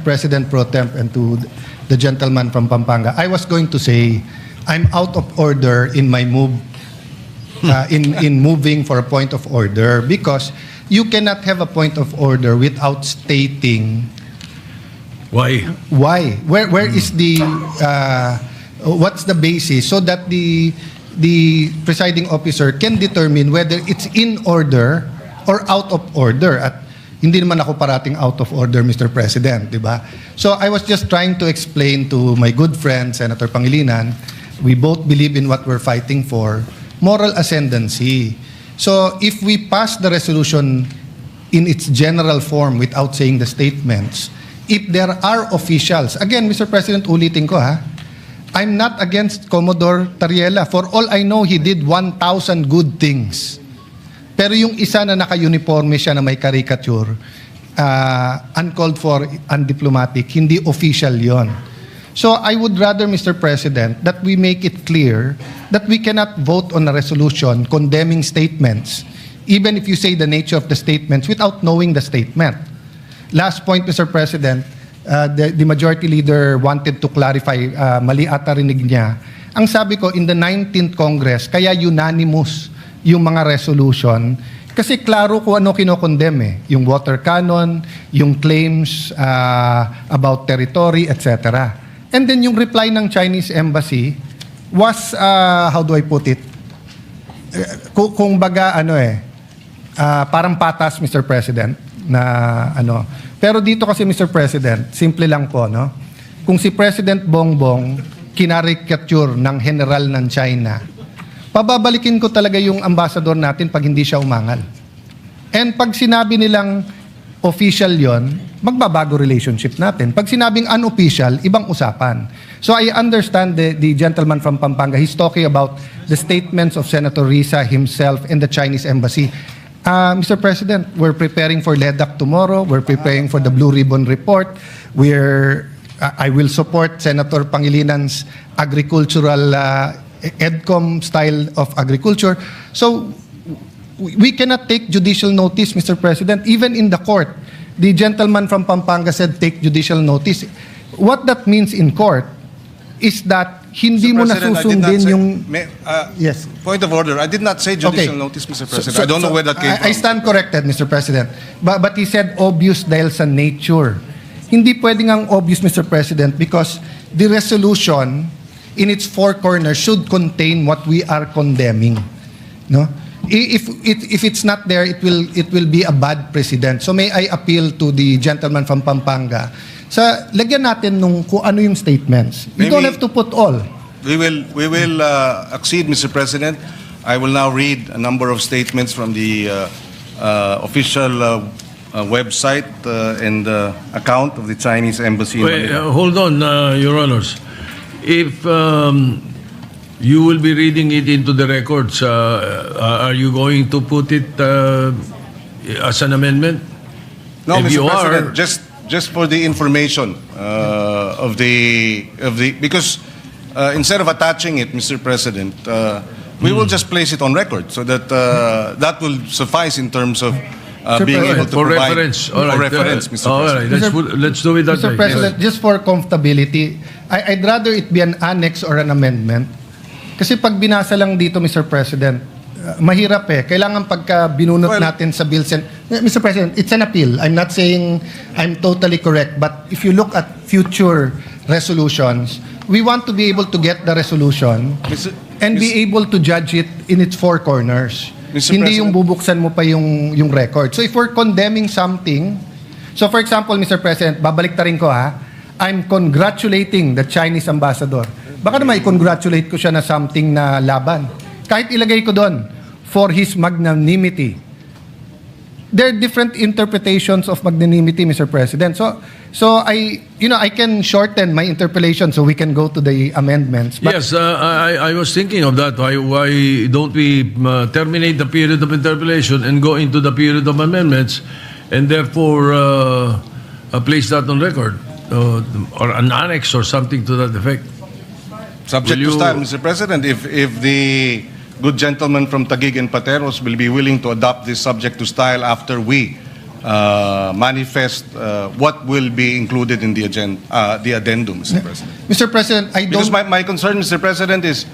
President Pro Temp and to the gentleman from Pampanga, I was going to say I'm out of order in my move, in moving for a point of order, because you cannot have a point of order without stating Why? why. Where is the what's the basis so that the presiding officer can determine whether it's in order or out of order. At hindi naman ako parating out of order, Mr. President, di ba? So I was just trying to explain to my good friend, Senator Pangilinan, we both believe in what we're fighting for, moral ascendancy. So if we pass the resolution in its general form without saying the statements, if there are officials, again, Mr. President, ulitin ko ha, I'm not against Commodore Tariela. For all I know, he did 1,000 good things. Pero yung isa na naka-uniforme siya na may caricature, uncalled for, undiplomatic, hindi official yon. So I would rather, Mr. President, that we make it clear that we cannot vote on a resolution condemning statements, even if you say the nature of the statements without knowing the statement. Last point, Mr. President, the majority leader wanted to clarify, mali ata rinig niya. Ang sabi ko, in the 19th Congress, kaya unanimous yung mga resolution, kasi klaro kung ano kinokondem eh. Yung water cannon, yung claims about territory, etc. And then yung reply ng Chinese embassy was, how do I put it? Kung baga, parang patas, Mr. President, na ano. Pero dito kasi, Mr. President, simple lang po, no? Kung si President Bongbong kinarikature ng general ng China, pababalikin ko talaga yung ambassador natin pag hindi siya umangal. And pag sinabi nilang official yon, magbabago relationship natin. Pag sinabing unofficial, ibang usapan. So I understand the gentleman from Pampanga, he's talking about the statements of Senator Risa himself and the Chinese embassy. Mr. President, we're preparing for LEDAC tomorrow. We're preparing for the Blue Ribbon Report. I will support Senator Pangilinan's agricultural EDCOM style of agriculture. So we cannot take judicial notice, Mr. President. Even in the court, the gentleman from Pampanga said take judicial notice. What that means in court is that hindi mo nasusundin yung... yes. Point of order. I did not say judicial notice, Mr. President. I don't know where that came from. I stand corrected, Mr. President. But he said obvious dahil sa nature. Hindi pwedeng ang obvious, Mr. President, because the resolution in its four corners should contain what we are condemning. No? If it's not there, it will be a bad precedent. So may I appeal to the gentleman from Pampanga. Sa lagyan natin nung kung ano yung statements. You don't have to put all. We will accede, Mr. President. I will now read a number of statements from the official website and account of the Chinese embassy. Wait, hold on, Your Honors. If you will be reading it into the records, are you going to put it as an amendment? No, if Mr. you President, are, just for the information of the because instead of attaching it, Mr. President, we will just place it on record so that that will suffice in terms of being able to for provide reference. for reference, Mr. All right, President. let's do it that Mr. way. President, just for comfortability, I'd rather it be an annex or an amendment. Kasi pag binasa lang dito, Mr. President, mahirap eh. Kailangan pagka binunot natin sa bills. Mr. President, it's an appeal. I'm not saying I'm totally correct. But if you look at future resolutions, we want to be able to get the resolution and be able to judge it in its four corners. Hindi yung bubuksan mo pa yung record. So if we're condemning something, so for example, Mr. President, babalik ta rin ko ha, I'm congratulating the Chinese ambassador. Baka naman i-congratulate ko siya na something na laban. Kahit ilagay ko doon, for his magnanimity. There are different interpretations of magnanimity, Mr. President. So I can shorten my interpolation so we can go to the amendments. But Yes, I was thinking of that. Why don't we terminate the period of interpellation and go into the period of amendments and therefore place that on record or an annex or something to that effect? Subject to style, Mr. President, if the good gentleman from Taguig and Pateros will be willing to adopt this subject to style after we manifest what will be included in the agenda, the addendum, Mr. President. Mr. President, I Because don't... my concern, Mr. President, is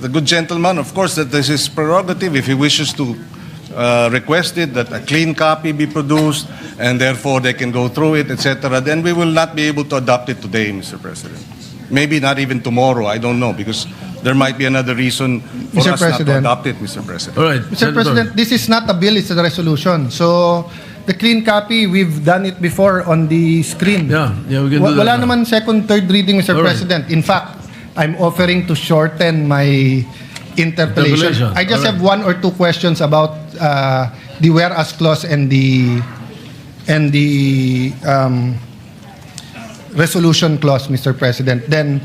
the good gentleman, of course, that this is prerogative. If he wishes to request it, that a clean copy be produced, and therefore they can go through it, etc., then we will not be able to adopt it today, Mr. President. Maybe not even tomorrow, I don't know, because there might be another reason for Mr. us not to President. adopt it, Mr. President. All right. Mr. Senator. President, this is not a bill, it's a resolution. So, the clean copy, we've done it before on the screen. Yeah, we can do that Wala now. naman second, third reading, Mr. All right. President. In fact, I'm offering to shorten my interpellation. Interpellation. I just All right. have one or two questions about the whereas clause and the resolution clause, Mr. President. Then,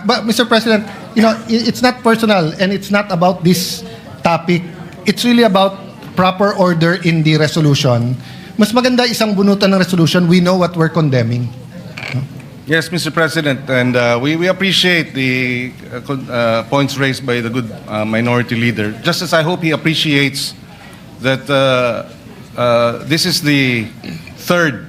but Mr. President, you know, it's not personal and it's not about this topic. It's really about proper order in the resolution. Mas maganda isang bunutan ng resolution. We know what we're condemning. Yes, Mr. President, and we appreciate the points raised by the good minority leader, just as I hope he appreciates that this is the third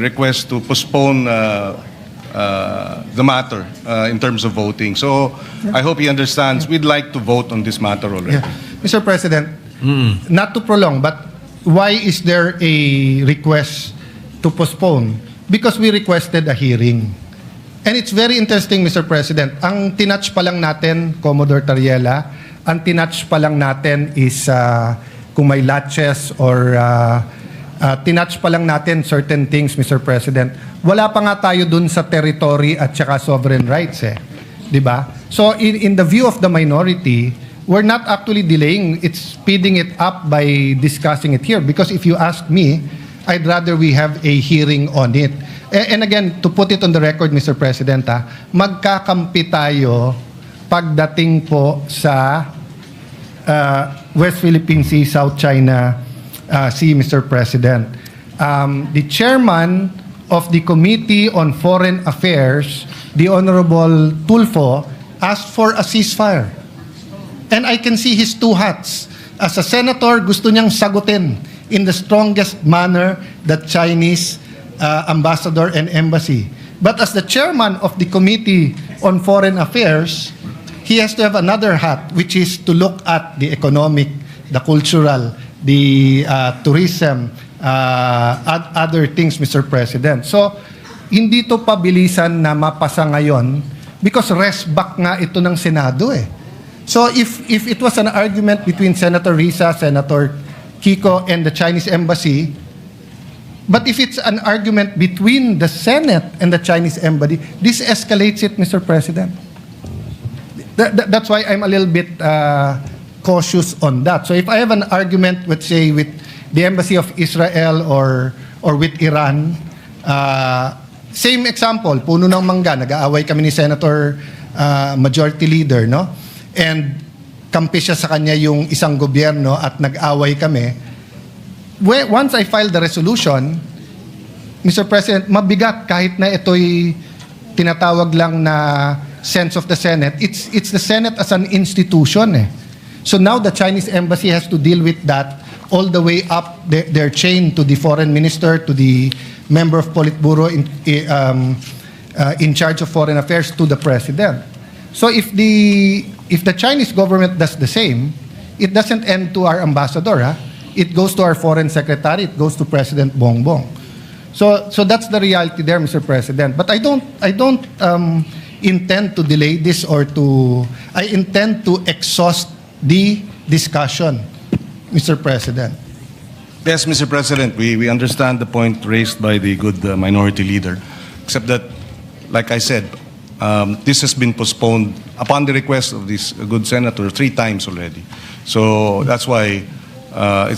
request to postpone the matter in terms of voting. So I hope he understands we'd like to vote on this matter already. Yeah. Mr. President, not to prolong, but why is there a request to postpone? Because we requested a hearing. And it's very interesting, Mr. President. Ang tinatch pa lang natin, Commodore Tariela, ang tinatch pa lang natin is kung may latches or tinatch pa lang natin certain things, Mr. President. Wala pa nga tayo dun sa territory at saka sovereign rights eh. Di ba? So in the view of the minority, we're not actually delaying, it's speeding it up by discussing it here. Because if you ask me, I'd rather we have a hearing on it. And again, to put it on the record, Mr. President, magkakampi tayo pagdating po sa West Philippine Sea, South China Sea, Mr. President. The chairman of the Committee on Foreign Affairs, the Honorable Tulfo, asked for a ceasefire. And I can see his two hats. As a senator, gusto niyang sagutin in the strongest manner the Chinese ambassador and embassy. But as the chairman of the Committee on Foreign Affairs, he has to have another hat, which is to look at the economic, the cultural, the tourism, other things, Mr. President. So, hindi to pabilisan na mapasa ngayon because rest back nga ito ng Senado eh. So, if it was an argument between Senator Risa, Senator Kiko, and the Chinese embassy, but if it's an argument between the Senate and the Chinese embassy, this escalates it, Mr. President. That's why I'm a little bit cautious on that. So if I have an argument, let's say, with the embassy of Israel or with Iran, same example, puno ng mangga, nag-aaway kami ni Senator Majority Leader, no? And kampi siya sa kanya yung isang gobyerno at nag-away kami. Once I file the resolution, Mr. President, mabigat kahit na ito'y tinatawag lang na sense of the Senate. It's the Senate as an institution eh. So now the Chinese embassy has to deal with that all the way up their chain to the foreign minister, to the member of Politburo in charge of foreign affairs, to the president. So if the Chinese government does the same, it doesn't end to our ambassador, huh? It goes to our foreign secretary, it goes to President Bongbong. So that's the reality there, Mr. President. But I don't intend to delay this I intend to exhaust the discussion, Mr. President. Yes, Mr. President, we understand the point raised by the good minority leader, except that, like I said, this has been postponed upon the request of this good senator 3 times already. So that's why I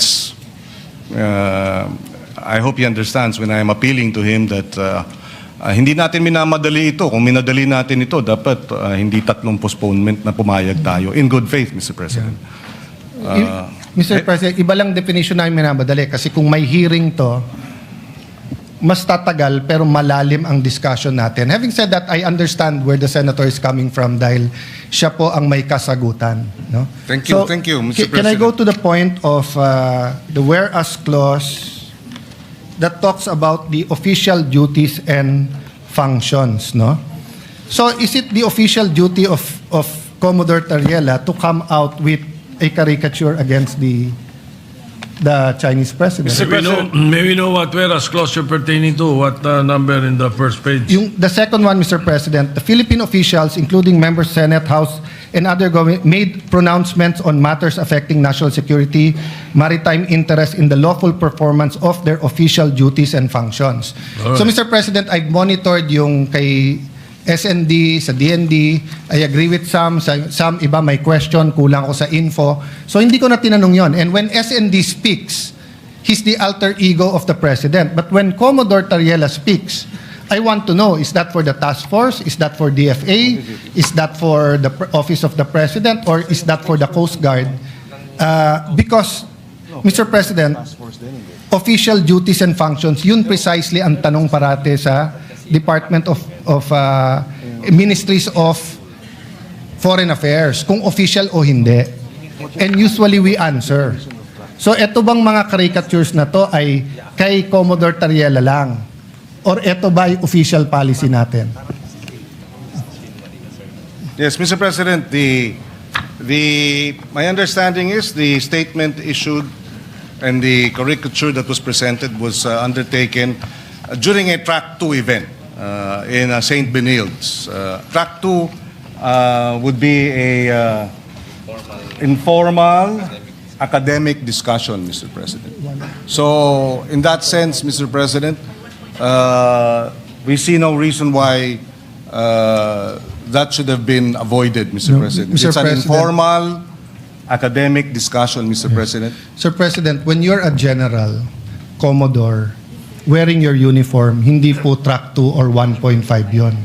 hope he understands when I am appealing to him that hindi natin minamadali ito. Kung minadali natin ito, dapat hindi 3 postponement na pumayag tayo. In good faith, Mr. President. Mr. President, iba lang definition namin minamadali kasi kung may hearing to, mas tatagal pero malalim ang discussion natin. Having said that, I understand where the senator is coming from dahil siya po ang may kasagutan. No? Thank you, Mr. Can I President. go to the point of the whereas clause that talks about the official duties and functions, no? So is it the official duty of Commodore Tariela to come out with a caricature against the Chinese president? Mr. May we know what whereas clause you're pertaining to? What number in the first page? The second one, Mr. President, the Philippine officials, including members, Senate, House, and other government, made pronouncements on matters affecting national security, maritime interest in the lawful performance of their official duties and functions. Alright. So, Mr. President, I've monitored yung kay SND, sa DND. I agree with some iba may question, kulang ko sa info. So, hindi ko na tinanong yon. And when SND speaks, he's the alter ego of the President. But when Commodore Tariela speaks, I want to know, is that for the task force? Is that for DFA? Is that for the Office of the President? Or is that for the Coast Guard? Because, Mr. President, official duties and functions, yun precisely ang tanong parate sa Department of Ministries of Foreign Affairs, kung official o hindi. And usually we answer. So eto bang mga caricatures na to ay kay Commodore Tariela lang? Or eto ba ay official policy natin? Yes, Mr. President, my understanding is the statement issued and the caricature that was presented was undertaken during a Track 2 event in St. Benilde. Track 2 would be a informal academic discussion, Mr. President. So, in that sense, Mr. President, we see no reason why that should have been avoided, Mr. No, President. Mr. It's an President. informal academic discussion, Mr. President. Sir President, when you're a general, Commodore, wearing your uniform, hindi po track 2 or 1.5 yon.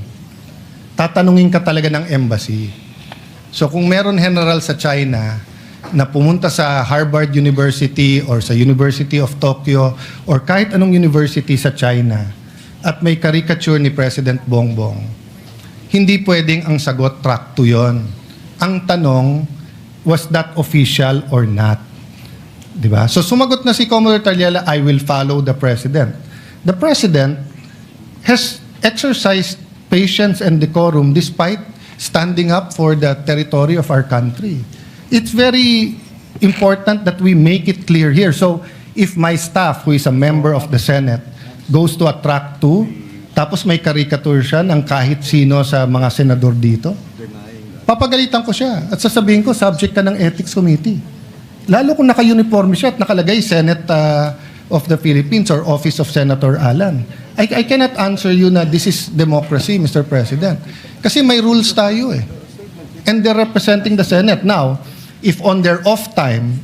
Tatanungin ka talaga ng embassy. So kung meron general sa China na pumunta sa Harvard University or sa University of Tokyo or kahit anong university sa China at may caricature ni President Bongbong, hindi pwedeng ang sagot track 2 yon. Ang tanong, was that official or not? Diba? So sumagot na si Commodore Tariela, I will follow the President. The President has exercised patience and decorum despite standing up for the territory of our country. It's very important that we make it clear here. So if my staff, who is a member of the Senate, goes to a track 2, tapos may caricature siya ng kahit sino sa mga senador dito, papagalitan ko siya at sasabihin ko, subject ka ng Ethics Committee. Lalo kung naka-uniform siya at nakalagay Senate of the Philippines or Office of Senator Alan. I cannot answer you na this is democracy, Mr. President. Kasi may rules tayo eh. And they're representing the Senate. Now, if on their off time,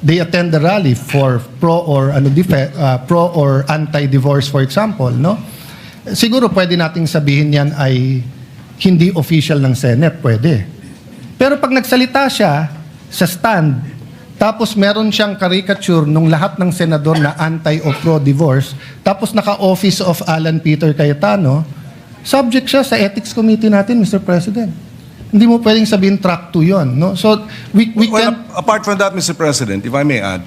they attend the rally for pro or anti-divorce, for example, no? Siguro pwede nating sabihin yan ay hindi official ng Senate, pwede. Pero pag nagsalita siya sa stand, tapos meron siyang caricature nung lahat ng senador na anti o pro-divorce, tapos naka-office of Alan Peter Cayetano, subject siya sa Ethics Committee natin, Mr. President. Hindi mo pwedeng sabihin track 2 yon, no? So we Well, can apart from that, Mr. President, if I may add,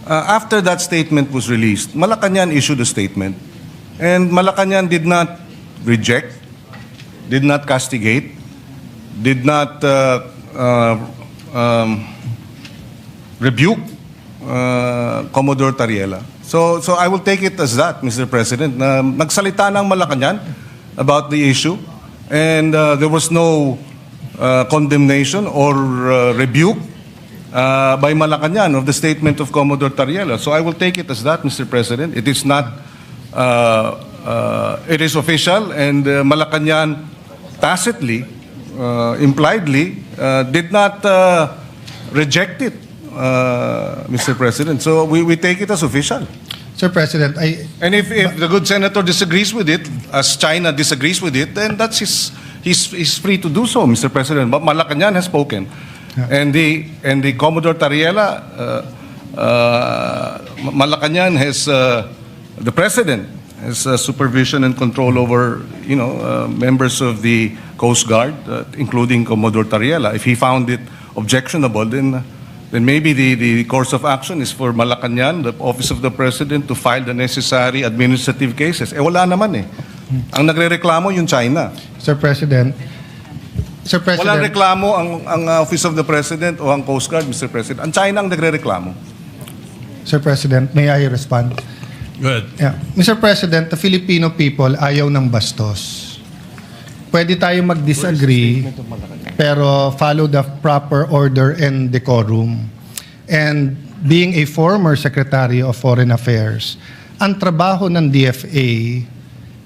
after that statement was released, Malacanang issued a statement, and Malacanang did not reject, did not castigate, did not rebuke Commodore Tariela. So I will take it as that, Mr. President, na nagsalita ng Malacanang about the issue, and there was no condemnation or rebuke by Malacanang of the statement of Commodore Tariela. So I will take it as that, Mr. President. It is not, it is official, and Malacanang tacitly, impliedly, did not reject it, Mr. President. So we take it as official. Sir President, And if the good senator disagrees with it, as China disagrees with it, then that's he's free to do so, Mr. President. But Malacanang has spoken, and the Commodore Tariela, Malacanang has the president has supervision and control over, members of the Coast Guard, including Commodore Tariela. If he found it objectionable, then maybe the course of action is for Malacanang, the Office of the President, to file the necessary administrative cases. Wala naman eh. Ang nagrereklamo yung China. Sir President, Walang reklamo ang Office of the President o ang Coast Guard, Mr. President. Ang China ang nagrereklamo. Sir President, may I respond? Go ahead. Yeah. Mr. President, the Filipino people ayaw ng bastos. Pwede tayo mag-disagree, pero follow the proper order and decorum. And being a former Secretary of Foreign Affairs, ang trabaho ng DFA,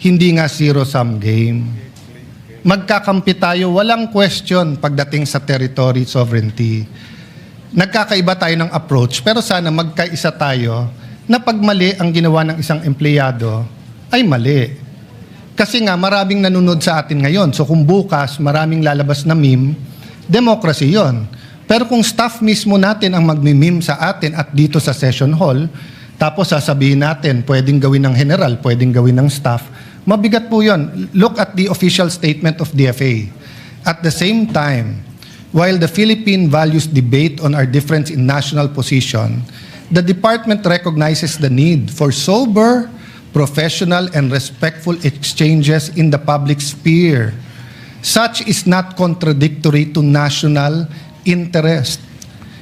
hindi nga zero-sum game. Magkakampi tayo, walang question pagdating sa territory sovereignty. Nagkakaiba tayo ng approach, pero sana magkaisa tayo na pag mali ang ginawa ng isang empleyado, ay mali. Kasi nga maraming nanonood sa atin ngayon. So kung bukas maraming lalabas na meme, democracy yon. Pero kung staff mismo natin ang magmi-meme sa atin at dito sa session hall, tapos sasabihin natin, pwedeng gawin ng general, pwedeng gawin ng staff, mabigat po yun. Look at the official statement of DFA. At the same time, while the Philippine values debate on our difference in national position, the department recognizes the need for sober, professional, and respectful exchanges in the public sphere. Such is not contradictory to national interest.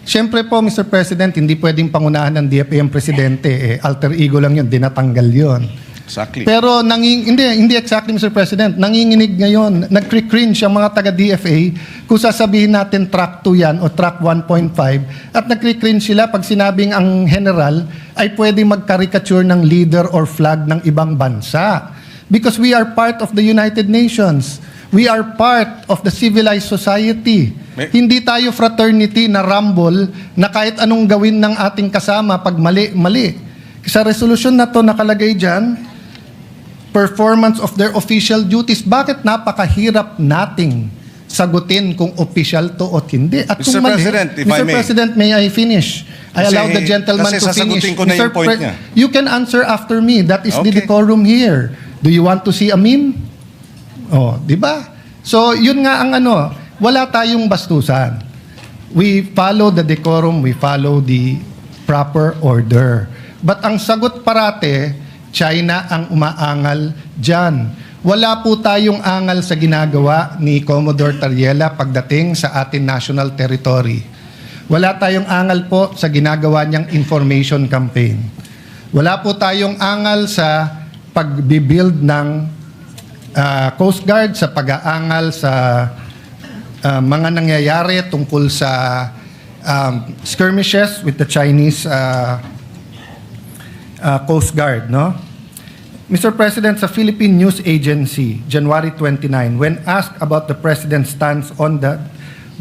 Siyempre po, Mr. President, hindi pwedeng pangunahan ng DFA ang presidente. Alter ego lang yun, dinatanggal yun. Exactly. Pero hindi exactly, Mr. President. Nanginginig ngayon, nagkri-cringe ang mga taga-DFA kung sasabihin natin track 2 yan o track 1.5 at nagkri-cringe sila pag sinabing ang general ay pwedeng mag-caricature ng leader or flag ng ibang bansa. Because we are part of the United Nations. We are part of the civilized society. Hindi tayo fraternity na rumble na kahit anong gawin ng ating kasama pag mali. Sa resolution na to nakalagay dyan, performance of their official duties. Bakit napakahirap nating sagutin kung official to o hindi? At Mr. kung mali, President, if I Mr. may. President, may I finish? I allow the gentleman kasi to finish. sasagutin ko na yung point niya. You can answer after me. That is the Okay. decorum here. Do you want to see a meme? Oh, di ba? So, yun nga ang wala tayong bastusan. We follow the decorum, we follow the proper order. But ang sagot parate, China ang umaangal dyan. Wala po tayong angal sa ginagawa ni Commodore Tariela pagdating sa ating national territory. Wala tayong angal po sa ginagawa niyang information campaign. Wala po tayong angal sa pag-build ng Coast Guard, sa pag-aangal sa mga nangyayari tungkol sa skirmishes with the Chinese Coast Guard, no? Mr. President, sa Philippine News Agency, January 29, when asked about the President's stance on the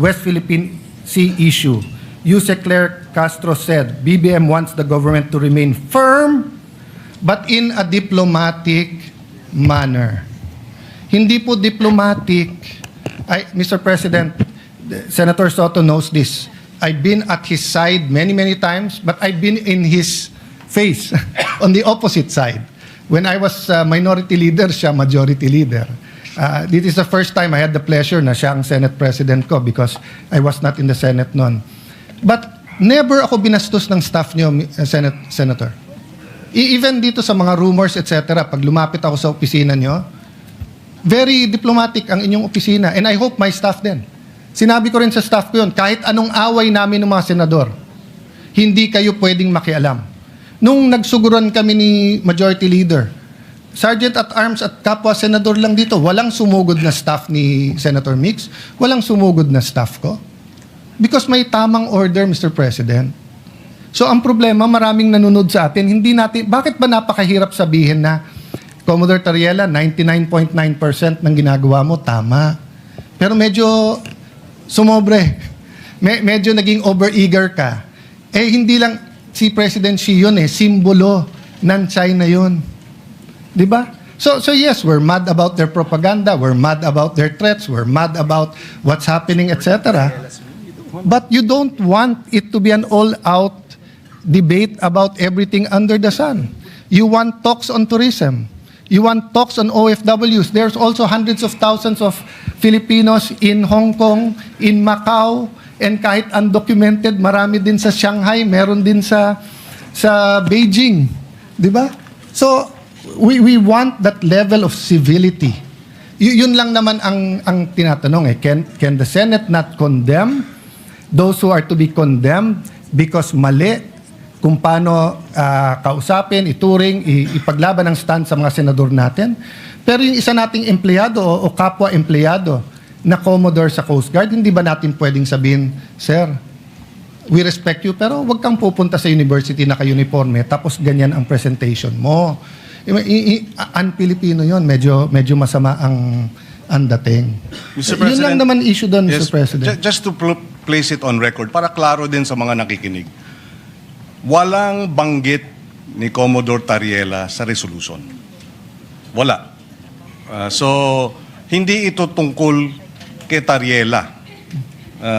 West Philippine Sea issue, Yuse Claire Castro said, BBM wants the government to remain firm but in a diplomatic manner. Hindi po diplomatic. Mr. President, Senator Soto knows this. I've been at his side many times, but I've been in his face on the opposite side. When I was minority leader, siya majority leader. This is the first time I had the pleasure na siya ang Senate President ko because I was not in the Senate noon. But never ako binastos ng staff niyo, Senator. Even dito sa mga rumors, etc., pag lumapit ako sa opisina niyo, very diplomatic ang inyong opisina. And I hope my staff din. Sinabi ko rin sa staff ko yun, kahit anong away namin ng mga senador, hindi kayo pwedeng makialam. Nung nagsuguran kami ni Majority Leader, Sergeant at Arms at kapwa senador lang dito, walang sumugod na staff ni Senator Mix, walang sumugod na staff ko. Because may tamang order, Mr. President. So ang problema, maraming nanonood sa atin, bakit ba napakahirap sabihin na Commodore Tariela, 99.9% ng ginagawa mo, tama. Pero medyo sumobre. Medyo naging over-eager ka. Hindi lang si President Xi yun simbolo ng China yun. Di ba? So yes, we're mad about their propaganda, we're mad about their threats, we're mad about what's happening, etc. But you don't want it to be an all-out debate about everything under the sun. You want talks on tourism. You want talks on OFWs. There's also hundreds of thousands of Filipinos in Hong Kong, in Macau, and kahit undocumented, marami din sa Shanghai, meron din sa Beijing. Di ba? So, we want that level of civility. Yun lang naman ang tinatanong eh. Can the Senate not condemn those who are to be condemned because mali kung paano kausapin, ituring, ipaglaban ang stand sa mga senador natin? Pero yung isa nating empleyado o kapwa-empleyado na Commodore sa Coast Guard, hindi ba natin pwedeng sabihin, Sir, we respect you, pero wag kang pupunta sa university na ka-uniforme, tapos ganyan ang presentation mo. Un-Filipino yun, medyo masama ang dating. Mr. Yun lang naman issue doon, Yes, Mr. President. Just to place it on record, para klaro din sa mga nakikinig, walang banggit ni Commodore Tariela sa resolution. Wala. So, hindi ito tungkol kay Tariela.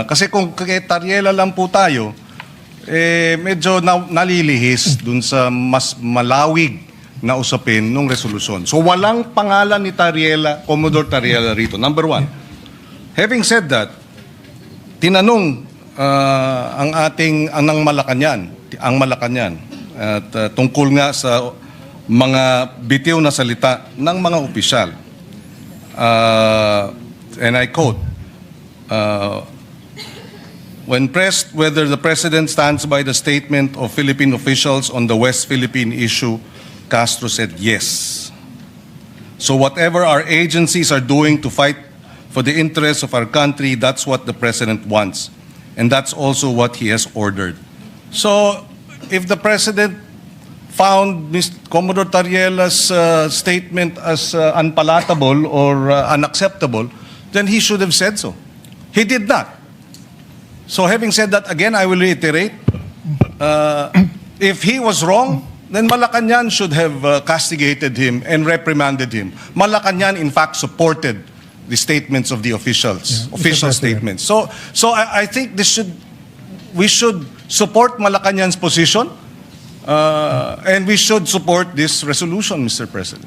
Kasi kung kay Tariela lang po tayo, medyo nalilihis dun sa mas malawig na usapin ng resolusyon. So walang pangalan ni Tariela, Commodore Tariela rito. Number one. Having said that, tinanong ang Malacanang at tungkol nga sa mga bitiw na salita ng mga opisyal. And I quote, when pressed whether the President stands by the statement of Philippine officials on the West Philippine issue, Castro said yes. So whatever our agencies are doing to fight for the interests of our country, that's what the President wants. And that's also what he has ordered. So if the President found Commodore Tariela's statement as unpalatable or unacceptable, then he should have said so. He did not. So having said that, again, I will reiterate, if he was wrong, then Malacanang should have castigated him and reprimanded him. Malacanang, in fact, supported the statements of the officials, official statements. So I think we should support Malacanang's position, and we should support this resolution, Mr. President.